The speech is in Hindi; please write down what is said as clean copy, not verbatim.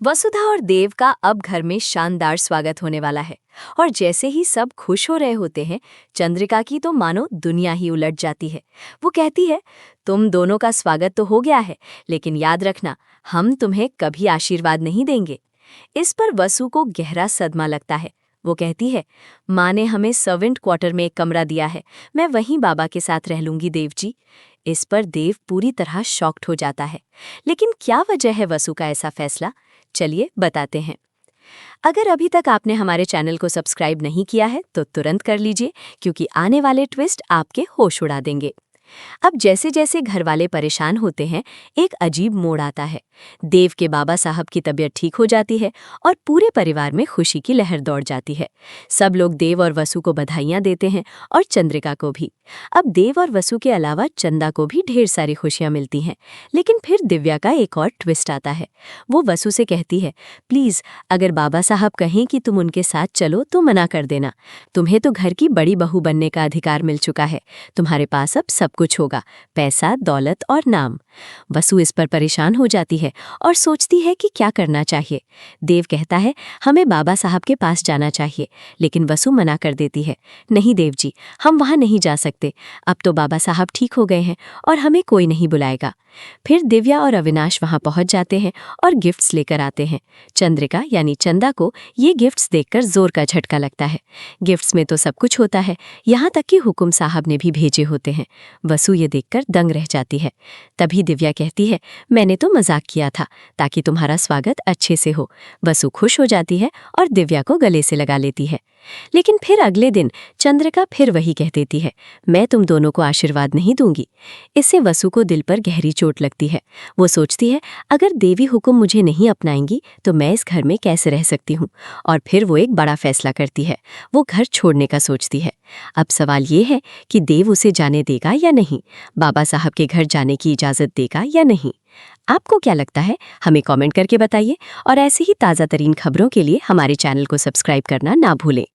वसुधा और देव का अब घर में शानदार स्वागत होने वाला है। और जैसे ही सब खुश हो रहे होते हैं, चंद्रिका की तो मानो दुनिया ही उलट जाती है। वो कहती है, तुम दोनों का स्वागत तो हो गया है, लेकिन याद रखना, हम तुम्हें कभी आशीर्वाद नहीं देंगे। इस पर वसु को गहरा सदमा लगता है। वो कहती है, माँ ने हमें सर्वेंट क्वार्टर में एक कमरा दिया है, मैं वहीं बाबा के साथ रह लूंगी देव जी। इस पर देव पूरी तरह शॉक्ड हो जाता है। लेकिन क्या वजह है वसु का ऐसा फैसला? चलिए बताते हैं। अगर अभी तक आपने हमारे चैनल को सब्सक्राइब नहीं किया है तो तुरंत कर लीजिए, क्योंकि आने वाले ट्विस्ट आपके होश उड़ा देंगे। अब जैसे जैसे घर वाले परेशान होते हैं, एक अजीब मोड़ आता है। देव के बाबा साहब की तबीयत ठीक हो जाती है और पूरे परिवार में खुशी की लहर दौड़ जाती है। सब लोग देव और वसु को बधाइयां देते हैं और चंद्रिका को भी। अब देव और वसु के अलावा चंदा को भी ढेर सारी खुशियां मिलती हैं। लेकिन फिर दिव्या का एक और ट्विस्ट आता है। वो वसु से कहती है, प्लीज अगर बाबा साहब कहें कि तुम उनके साथ चलो तो मना कर देना। तुम्हें तो घर की बड़ी बहू बनने का अधिकार मिल चुका है। तुम्हारे पास अब सब कुछ होगा, पैसा, दौलत और नाम। वसु इस पर परेशान हो जाती है और सोचती है कि क्या करना चाहिए। देव कहता है, हमें बाबा साहब के पास जाना चाहिए, लेकिन वसु मना कर देती है, नहीं देव जी, हम वहां नहीं जा सकते। अब तो बाबा साहब ठीक हो गए हैं और हमें कोई नहीं बुलाएगा। फिर दिव्या और अविनाश वहां पहुंच जाते हैं और गिफ्ट्स लेकर आते हैं। चंद्रिका यानी चंदा को ये गिफ्ट्स देखकर जोर का झटका लगता है। गिफ्ट्स में तो सब कुछ होता है, यहाँ तक कि हुकुम साहब ने भी भेजे होते हैं। वसु ये देखकर दंग रह जाती है। तभी दिव्या कहती है, मैंने तो मजाक किया था ताकि तुम्हारा स्वागत अच्छे से हो। वसु खुश हो जाती है और दिव्या को गले से लगा लेती है। लेकिन फिर अगले दिन चंद्रिका फिर वही कह देती है, मैं तुम दोनों को आशीर्वाद नहीं दूंगी। इससे वसु को दिल पर गहरी चोट लगती है। वो सोचती है, अगर देवी हुकुम मुझे नहीं अपनाएंगी तो मैं इस घर में कैसे रह सकती हूँ। और फिर वो एक बड़ा फैसला करती है, वो घर छोड़ने का सोचती है। अब सवाल ये है कि देव उसे जाने देगा या नहीं, बाबा साहब के घर जाने की इजाज़त देगा या नहीं। आपको क्या लगता है, हमें कमेंट करके बताइए। और ऐसे ही ताज़ा तरीन खबरों के लिए हमारे चैनल को सब्सक्राइब करना ना भूलें।